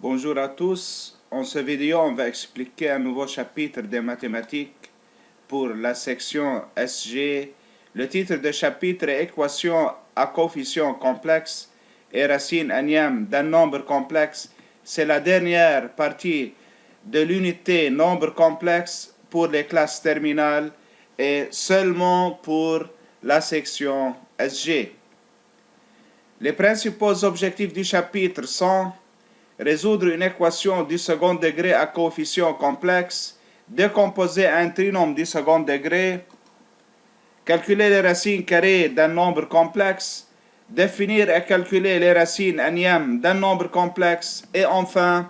Bonjour à tous. En cette vidéo, on va expliquer un nouveau chapitre des mathématiques pour la section SG. Le titre du chapitre est Équation à coefficient complexe et racine énième d'un nombre complexe. C'est la dernière partie de l'unité nombre complexe pour les classes terminales et seulement pour la section SG. Les principaux objectifs du chapitre sont résoudre une équation du second degré à coefficient complexe, décomposer un trinôme du second degré, calculer les racines carrées d'un nombre complexe, définir et calculer les racines énièmes d'un nombre complexe et enfin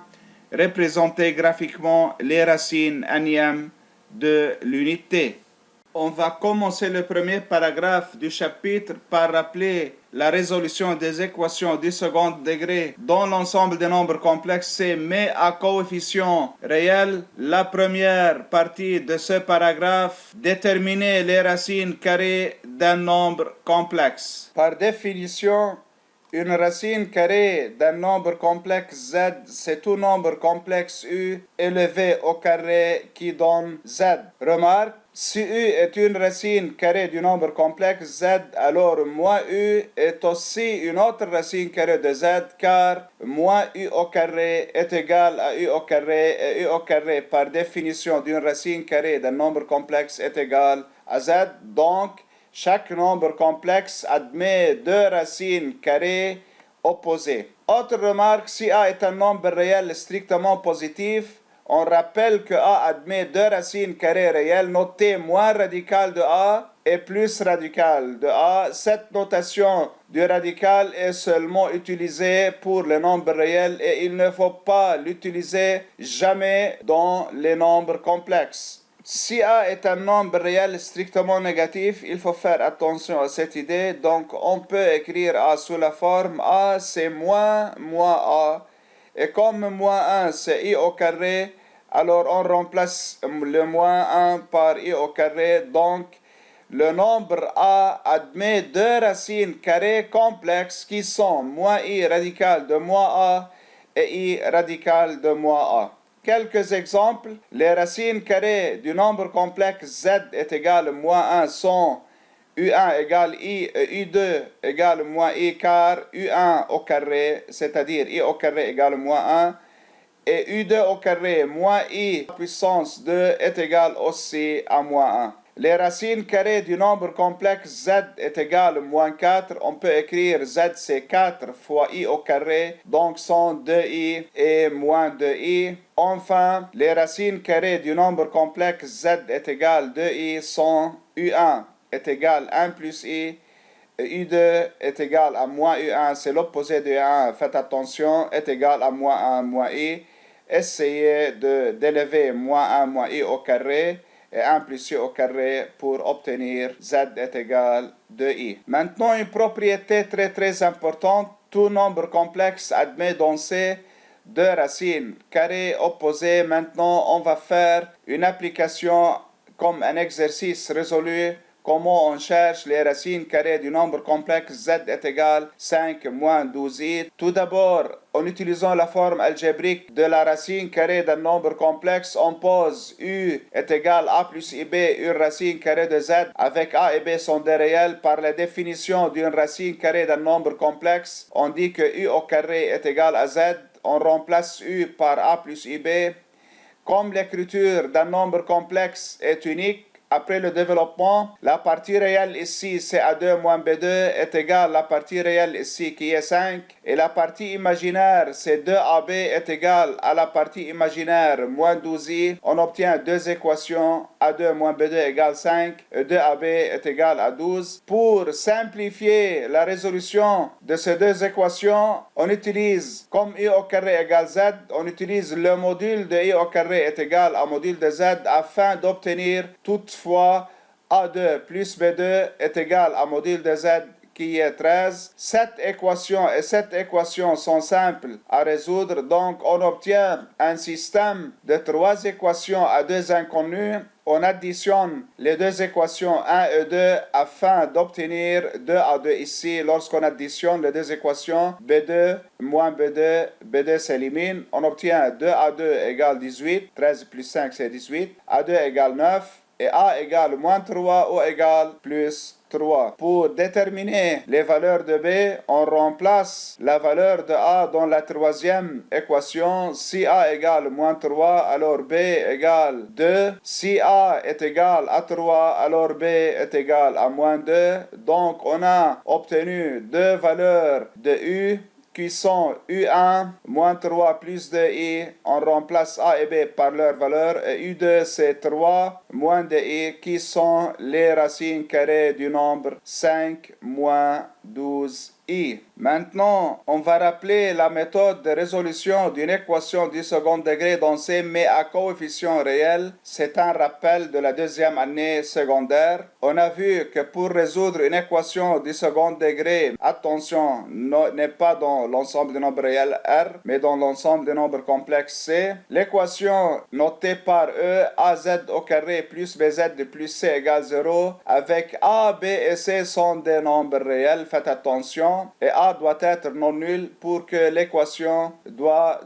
représenter graphiquement les racines énièmes de l'unité. On va commencer le premier paragraphe du chapitre par rappeler la résolution des équations du second degré dans l'ensemble des nombres complexes C, mais à coefficient réel. La première partie de ce paragraphe, déterminer les racines carrées d'un nombre complexe. Par définition, une racine carrée d'un nombre complexe Z, c'est tout nombre complexe U élevé au carré qui donne Z. Remarque, si U est une racine carrée du nombre complexe Z, alors moins U est aussi une autre racine carrée de Z, car moins U au carré est égal à U au carré, et U au carré, par définition d'une racine carrée d'un nombre complexe, est égal à Z. Donc, chaque nombre complexe admet deux racines carrées opposées. Autre remarque, si A est un nombre réel strictement positif, on rappelle que A admet deux racines carrées réelles notées moins radicales de A et plus radicales de A. Cette notation du radical est seulement utilisée pour les nombres réels et il ne faut pas l'utiliser jamais dans les nombres complexes. Si A est un nombre réel strictement négatif, il faut faire attention à cette idée. Donc, on peut écrire A sous la forme A, c'est moins A. Et comme moins 1, c'est I au carré, alors on remplace le moins 1 par I au carré. Donc, le nombre A admet deux racines carrées complexes qui sont moins I radical de moins A et I radical de moins A. Quelques exemples. Les racines carrées du nombre complexe Z est égal à moins 1 sont U1 égale I et U2 égale moins I car U1 au carré, c'est-à-dire I au carré égale moins 1, et U2 au carré moins I puissance 2 est égal aussi à moins 1. Les racines carrées du nombre complexe Z est égal à moins 4. On peut écrire Z c'est 4 fois I au carré, donc sont 2I et moins 2I. Enfin, les racines carrées du nombre complexe Z est égal à 2I sont U1 est égal à 1 plus I. U2 est égal à moins U1, c'est l'opposé de U1, faites attention, est égal à moins 1 moins I. Essayez d'élever moins 1 moins I au carré et 1 plus I au carré pour obtenir Z est égal à 2I. Maintenant, une propriété très importante, tout nombre complexe admet dans C deux racines carrées opposées. Maintenant, on va faire une application comme un exercice résolu. Comment on cherche les racines carrées du nombre complexe Z est égal à 5 moins 12i. Tout d'abord, en utilisant la forme algébrique de la racine carrée d'un nombre complexe, on pose U est égal à A plus IB, une racine carrée de Z, avec A et B sont des réels. Par la définition d'une racine carrée d'un nombre complexe, on dit que U au carré est égal à Z. On remplace U par A plus IB. Comme l'écriture d'un nombre complexe est unique, après le développement, la partie réelle ici, c'est A2 moins B2, est égale à la partie réelle ici qui est 5. Et la partie imaginaire, c'est 2AB est égal à la partie imaginaire moins 12i. On obtient deux équations, A2 moins B2 égale 5, et 2AB est égal à 12. Pour simplifier la résolution de ces deux équations, on utilise, comme I au carré égale Z, on utilise le module de I au carré est égal à module de Z afin d'obtenir toutefois A2 plus B2 est égal à module de Z qui est 13. Cette équation et cette équation sont simples à résoudre, donc on obtient un système de trois équations à deux inconnues. on additionne les deux équations 1 et 2 afin d'obtenir 2 à 2 ici. Lorsqu'on additionne les deux équations B2 moins B2, B2 s'élimine, on obtient 2 à 2 égale 18, 13 plus 5 c'est 18, A2 égale 9, et A égale moins 3 ou égale plus 3. Pour déterminer les valeurs de B, on remplace la valeur de A dans la troisième équation. Si A égale moins 3, alors B égale 2. Si A est égal à 3, alors B est égal à moins 2. Donc on a obtenu deux valeurs de U qui sont U1 moins 3 plus 2i, on remplace A et B par leur valeur, et U2 c'est 3 moins 2i qui sont les racines carrées du nombre 5 moins 12i. Maintenant, on va rappeler la méthode de résolution d'une équation du second degré dans C mais à coefficient réel. C'est un rappel de la deuxième année secondaire. On a vu que pour résoudre une équation du second degré, attention, n'est pas dans l'ensemble des nombres réels R, mais dans l'ensemble des nombres complexes C. L'équation notée par E, AZ au carré plus BZ de plus C égale 0, avec A, B et C sont des nombres réels, faites attention, et A doit être non nul pour que l'équation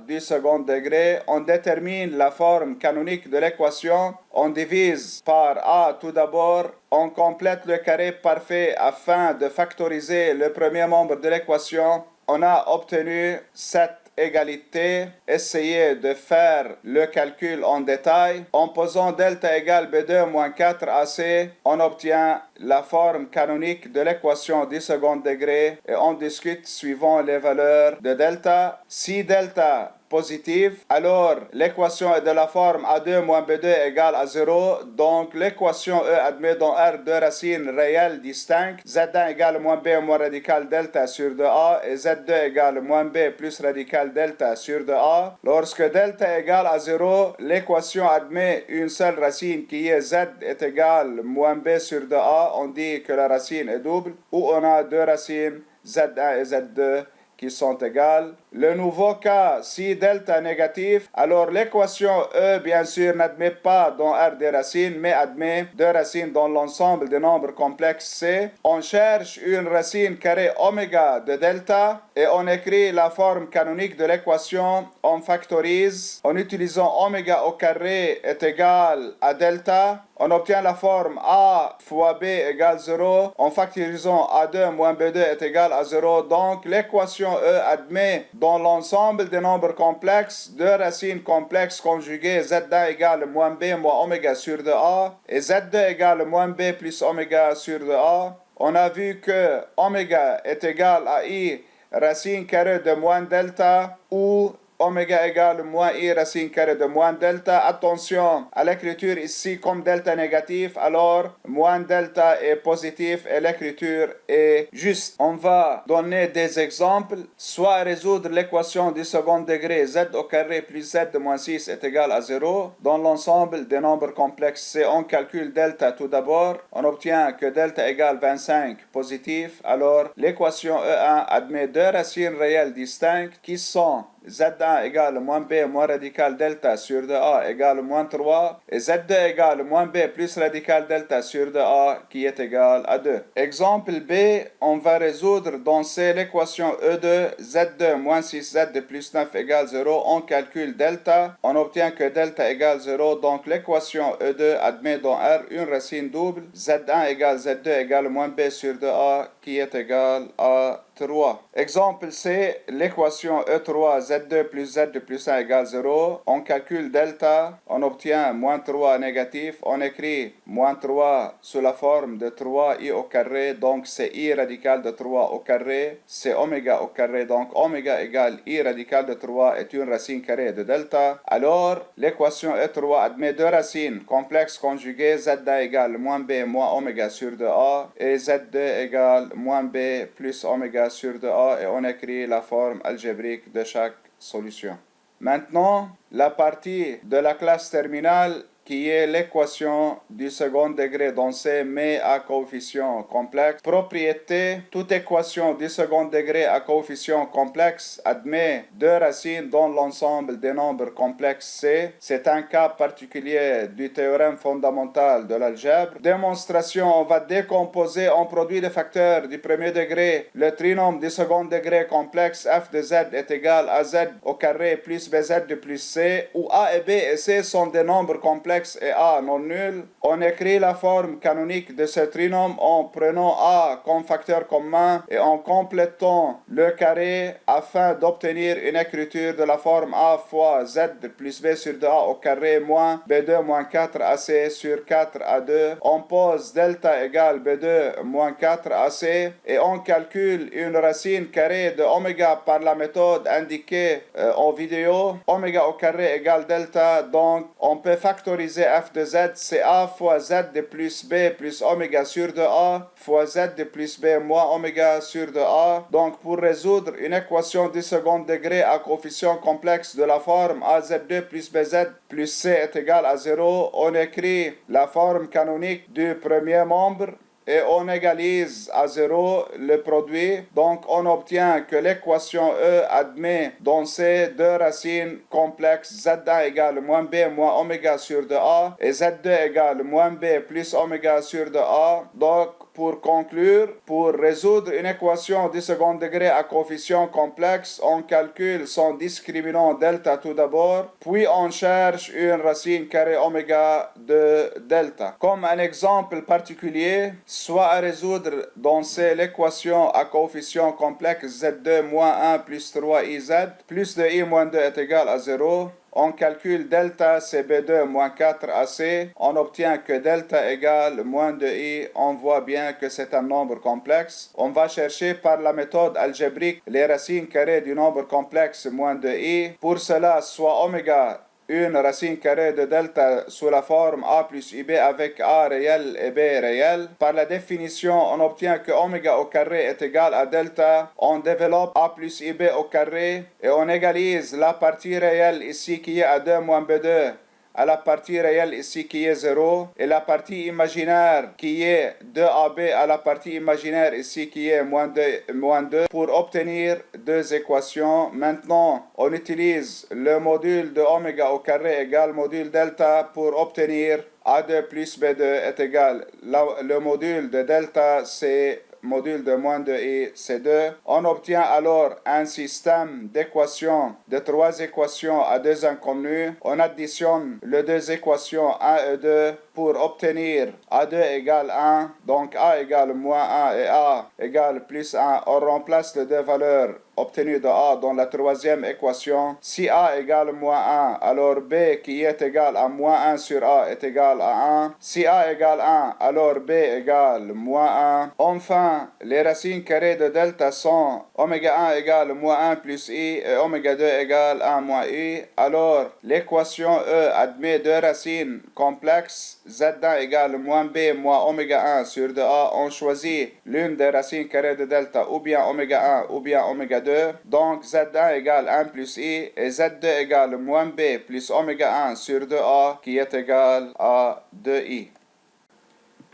du second degré. On détermine la forme canonique de l'équation, on divise par A tout d'abord, on complète le carré parfait afin de factoriser le premier membre de l'équation. On a obtenu cette égalité. Essayez de faire le calcul en détail. En posant delta égale B2 moins 4AC, on obtient la forme canonique de l'équation du second degré et on discute suivant les valeurs de delta. Si delta positive, alors l'équation est de la forme A2 moins B2 égale à 0, donc l'équation E admet dans R deux racines réelles distinctes, Z1 égale moins B moins radical delta sur 2A et Z2 égale moins B plus radical delta sur 2A. Lorsque delta égale à 0, l'équation admet une seule racine qui est Z est égale moins B sur 2A, on dit que la racine est double, ou on a deux racines Z1 et Z2 qui sont égales. Le nouveau cas, si delta négatif, alors l'équation E, bien sûr, n'admet pas dans R des racines, mais admet deux racines dans l'ensemble des nombres complexes C. On cherche une racine carrée oméga de delta et on écrit la forme canonique de l'équation. On factorise en utilisant oméga au carré est égal à delta. On obtient la forme A fois B égale 0 en factorisant A2 moins B2 est égal à 0. Donc l'équation E admet dans l'ensemble des nombres complexes deux racines complexes conjuguées Z1 égale moins B moins oméga sur 2A et Z2 égale moins B plus oméga sur 2A. On a vu que oméga est égal à I racine carrée de moins delta ou oméga égale moins I racine carrée de moins delta. Attention à l'écriture ici comme delta négatif, alors moins delta est positif et l'écriture est juste. On va donner des exemples, soit résoudre l'équation du second degré Z au carré plus Z de moins 6 est égal à 0 dans l'ensemble des nombres complexes C. On calcule delta tout d'abord, on obtient que delta égale 25 positif, alors l'équation E1 admet deux racines réelles distinctes qui sont Z1 égale moins B moins radical delta sur 2A égale moins 3 et Z2 égale moins B plus radical delta sur 2A qui est égal à 2. Exemple B, on va résoudre dans C l'équation E2 Z2 moins 6Z de plus 9 égale 0. On calcule delta, on obtient que delta égale 0, donc l'équation E2 admet dans R une racine double Z1 égale Z2 égale moins B sur 2A qui est égal à 3. Exemple C, l'équation E3 Z2 plus Z de plus 1 égale 0. On calcule delta, on obtient moins 3 négatif. On écrit moins 3 sous la forme de 3i au carré, donc c'est i radical de 3 au carré. C'est oméga au carré, donc oméga égale i radical de 3 est une racine carrée de delta. Alors, l'équation E3 admet deux racines complexes conjuguées, Z1 égale moins B moins oméga sur 2a et Z2 égale moins B plus oméga sur 2a et on écrit la forme algébrique de chaque solution. Maintenant, la partie de la classe terminale qui est l'équation du second degré dans C mais à coefficient complexe. Propriété, toute équation du second degré à coefficient complexe admet deux racines dans l'ensemble des nombres complexes C. C'est un cas particulier du théorème fondamental de l'algèbre. Démonstration, on va décomposer en produit de facteurs du premier degré le trinôme du second degré complexe f de z est égal à z au carré plus bz de plus c, où a et b et c sont des nombres complexes et a non nul. On écrit la forme canonique de ce trinôme en prenant a comme facteur commun et en complétant le carré afin d'obtenir une écriture de la forme a fois z plus b sur 2a au carré moins b2 moins 4ac sur 4a2. On pose delta égale b2 moins 4ac et on calcule une racine carrée de oméga par la méthode indiquée en vidéo. Oméga au carré égale delta, donc on peut factoriser f de z, c'est a fois z de plus b plus oméga sur 2a fois z de plus b moins oméga sur 2a. Donc pour résoudre une équation du second degré à coefficient complexe de la forme az2 plus bz plus c est égal à 0, on écrit la forme canonique du premier membre et on égalise à 0 le produit. Donc on obtient que l'équation E admet dans ces deux racines complexes z1 égale moins b moins oméga sur 2a et z2 égale moins b plus oméga sur 2a. Donc pour conclure, pour résoudre une équation du second degré à coefficient complexe, on calcule son discriminant delta tout d'abord, puis on cherche une racine carrée oméga de delta. Comme un exemple particulier, soit à résoudre dans C l'équation à coefficient complexe z2 moins 1 plus 3iz plus de i moins 2 est égal à 0. On calcule delta CB2 moins 4AC, on obtient que delta égale moins 2i, on voit bien que c'est un nombre complexe. On va chercher par la méthode algébrique les racines carrées du nombre complexe moins 2i. Pour cela, soit oméga une racine carrée de delta sous la forme a plus ib avec a réel et b réel. Par la définition, on obtient que oméga au carré est égal à delta. On développe a plus ib au carré et on égalise la partie réelle ici qui est à 2 moins b2 à la partie réelle ici qui est 0 et la partie imaginaire qui est 2ab à la partie imaginaire ici qui est moins 2 pour obtenir deux équations. Maintenant, on utilise le module de oméga au carré égale module delta pour obtenir a2 plus b2 est égal. Le module de delta c'est module de moins 2i, c2. On obtient alors un système d'équations, de trois équations à deux inconnues. On additionne les deux équations 1 et 2 pour obtenir A2 égale 1, donc A égale moins 1 et A égale plus 1. On remplace les deux valeurs obtenues de A dans la troisième équation. Si A égale moins 1, alors B qui est égal à moins 1 sur A est égal à 1. Si A égale 1, alors B égale moins 1. Enfin, les racines carrées de delta sont oméga 1 égale moins 1 plus I et oméga 2 égale 1 moins I. Alors, l'équation E admet deux racines complexes z1 égale moins b moins oméga 1 sur 2a, on choisit l'une des racines carrées de delta ou bien oméga 1 ou bien oméga 2. Donc z1 égale 1 plus i et z2 égale moins b plus oméga 1 sur 2a qui est égal à 2i.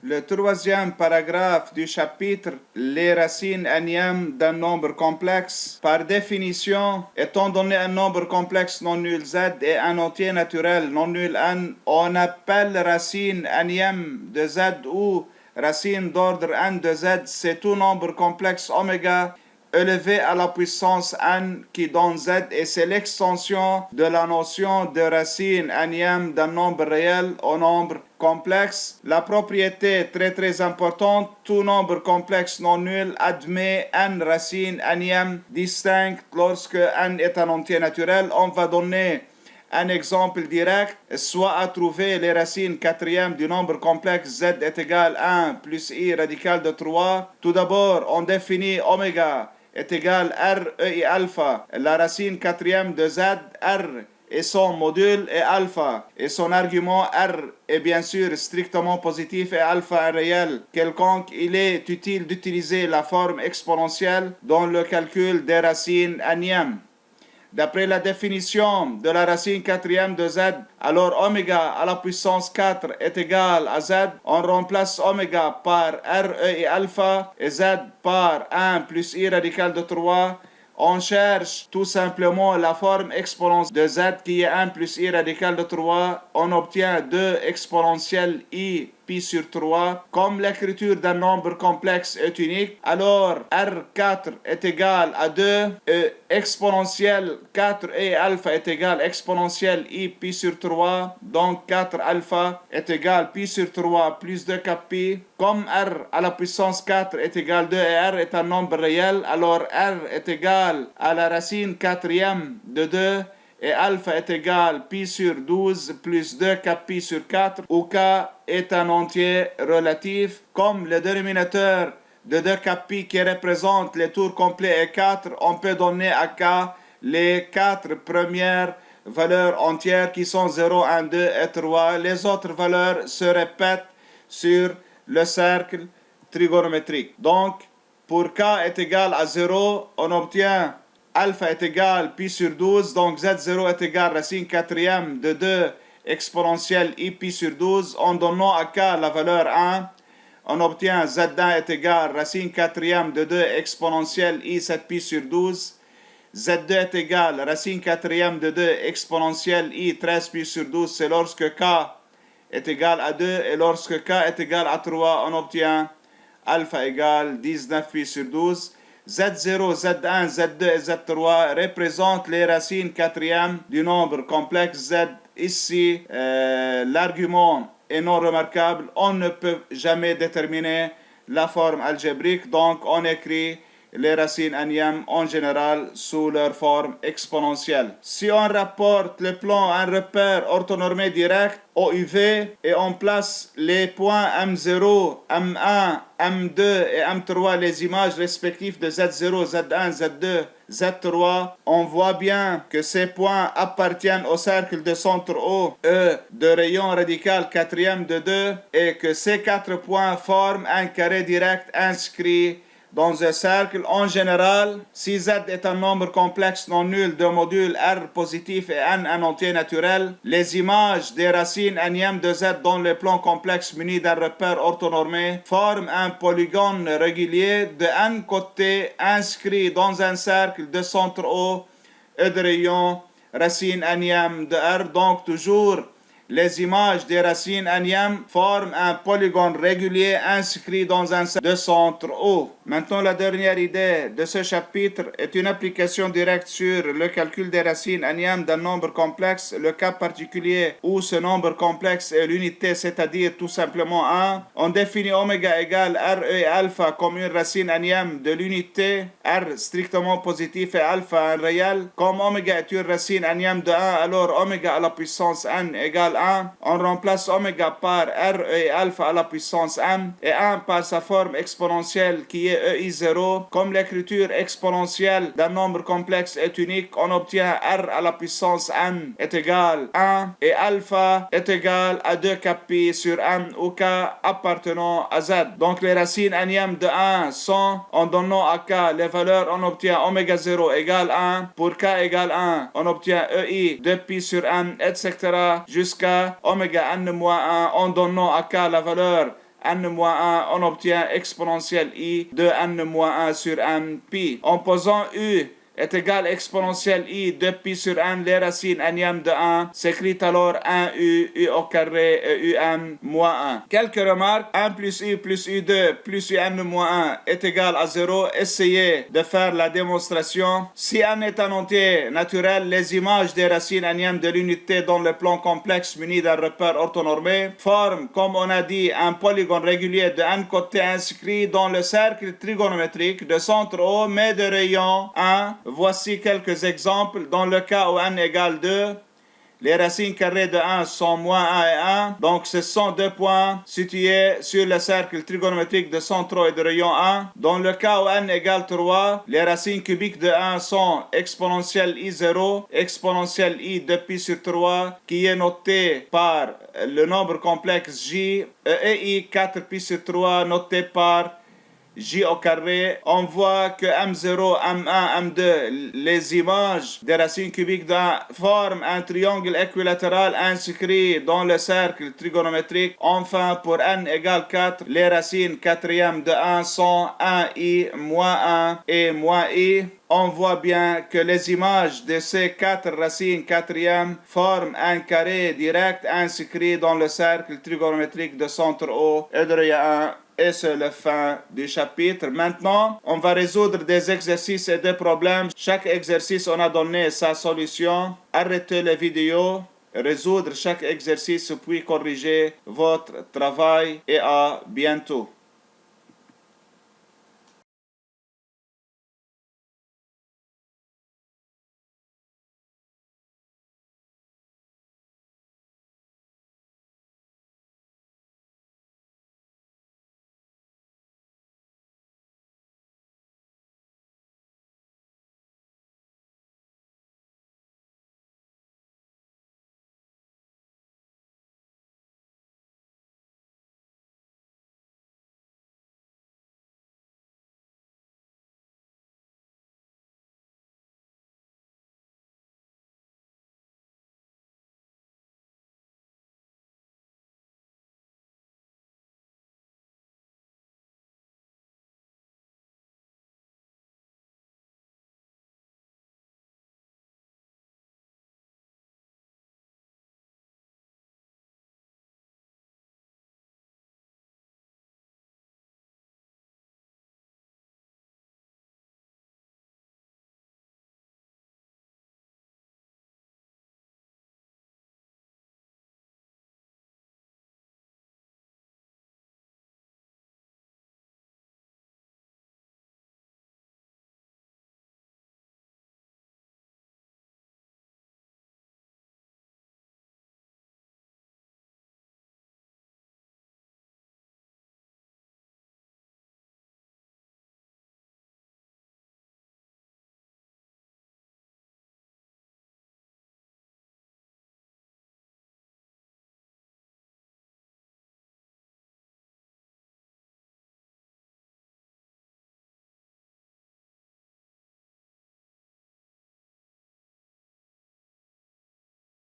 Le troisième paragraphe du chapitre, les racines énièmes d'un nombre complexe. Par définition, étant donné un nombre complexe non nul z et un entier naturel non nul n, on appelle racine énième de z ou racine d'ordre n de z, c'est tout nombre complexe oméga élevé à la puissance n qui donne z et c'est l'extension de la notion de racine énième d'un nombre réel au nombre complexe. La propriété très importante, tout nombre complexe non nul admet n racines énièmes distinctes lorsque n est un entier naturel. On va donner un exemple direct, soit à trouver les racines quatrièmes du nombre complexe z est égal à 1 plus i radical de 3. Tout d'abord, on définit oméga est égal r e i alpha, la racine quatrième de z, r et son module est alpha, et son argument r est bien sûr strictement positif et alpha est réel quelconque. Il est utile d'utiliser la forme exponentielle dans le calcul des racines énièmes. D'après la définition de la racine quatrième de z, alors oméga à la puissance 4 est égal à z. On remplace oméga par RE et alpha et z par 1 plus i radical de 3. On cherche tout simplement la forme exponentielle de z qui est 1 plus i radical de 3. On obtient 2 exponentielle i pi sur 3. Comme l'écriture d'un nombre complexe est unique, alors R4 est égal à 2 et exponentielle 4 et alpha est égal à exponentielle i pi sur 3. Donc 4 alpha est égal pi sur 3 plus 2 cap pi. Comme R à la puissance 4 est égal à 2 et R est un nombre réel, alors R est égal à la racine quatrième de 2 et alpha est égal pi sur 12 plus 2 cap pi sur 4, où k est un entier relatif. Comme le dénominateur de 2 cap pi qui représente les tours complets est 4, on peut donner à k les 4 premières valeurs entières qui sont 0, 1, 2 et 3. Les autres valeurs se répètent sur le cercle trigonométrique. Donc, pour k est égal à 0, on obtient alpha est égal pi sur 12, donc z0 est égal racine quatrième de 2 exponentielle i pi sur 12. En donnant à k la valeur 1, on obtient z1 est égal racine quatrième de 2 exponentielle i 7 pi sur 12. z2 est égal racine quatrième de 2 exponentielle i 13 pi sur 12, c'est lorsque k est égal à 2, et lorsque k est égal à 3, on obtient alpha égale 19 pi sur 12. Z0, Z1, Z2 et Z3 représentent les racines quatrièmes du nombre complexe Z. Ici, l'argument est non remarquable. On ne peut jamais déterminer la forme algébrique, donc on écrit les racines énièmes en général sous leur forme exponentielle. Si on rapporte le plan à un repère orthonormé direct, OUV, et on place les points M0, M1, M2 et M3, les images respectives de Z0, Z1, Z2, Z3, on voit bien que ces points appartiennent au cercle de centre O, E, de rayon radical quatrième de 2, et que ces 4 points forment un carré direct inscrit dans un cercle. En général, si Z est un nombre complexe non nul de module R positif et N un entier naturel, les images des racines énièmes de Z dans le plan complexe muni d'un repère orthonormé forment un polygone régulier de N côtés inscrit dans un cercle de centre O et de rayon racine énième de R. Donc toujours les images des racines énièmes forment un polygone régulier inscrit dans un cercle de centre O. Maintenant, la dernière idée de ce chapitre est une application directe sur le calcul des racines énièmes d'un nombre complexe, le cas particulier où ce nombre complexe est l'unité, c'est-à-dire tout simplement 1. On définit oméga égale RE et alpha comme une racine énième de l'unité, R strictement positif et alpha un réel. Comme oméga est une racine énième de 1, alors oméga à la puissance n égale 1. On remplace oméga par RE et alpha à la puissance m et 1 par sa forme exponentielle qui est EI0. Comme l'écriture exponentielle d'un nombre complexe est unique, on obtient R à la puissance n est égal à 1 et alpha est égal à 2 cap pi sur n ou k appartenant à z. Donc les racines énièmes de 1 sont, en donnant à k les valeurs, on obtient oméga 0 égale 1. Pour k égale 1, on obtient EI 2 pi sur n, etc. jusqu'à oméga n-1. En donnant à k la valeur n-1, on obtient exponentielle i de n-1 sur n pi. En posant u est égal à exponentielle i de pi sur n, les racines énièmes de 1 s'écrit alors 1u, u au carré et un moins 1. Quelques remarques: 1 plus u2 plus un moins 1 est égal à 0. Essayez de faire la démonstration. Si n est un entier naturel, les images des racines énièmes de l'unité dans le plan complexe muni d'un repère orthonormé forment, comme on a dit, un polygone régulier de n côtés inscrit dans le cercle trigonométrique de centre O mais de rayon 1. Voici quelques exemples. Dans le cas où n égale 2, les racines carrées de 1 sont moins 1 et 1. Donc ce sont deux points situés sur le cercle trigonométrique de centre O et de rayon 1. Dans le cas où n égale 3, les racines cubiques de 1 sont exponentielle i0, exponentielle i de pi sur 3, qui est noté par le nombre complexe j, et i 4 pi sur 3 noté par J au carré, on voit que M0, M1, M2, les images des racines cubiques forment un triangle équilatéral inscrit dans le cercle trigonométrique. Enfin, pour n égale 4, les racines quatrièmes de 1 sont 1i, moins 1 et moins i. On voit bien que les images de ces 4 racines quatrièmes forment un carré direct inscrit dans le cercle trigonométrique de centre O et de rayé 1. Et c'est la fin du chapitre. Maintenant, on va résoudre des exercices et des problèmes. Chaque exercice, on a donné sa solution. Arrêtez la vidéo, résoudre chaque exercice puis corriger votre travail et à bientôt.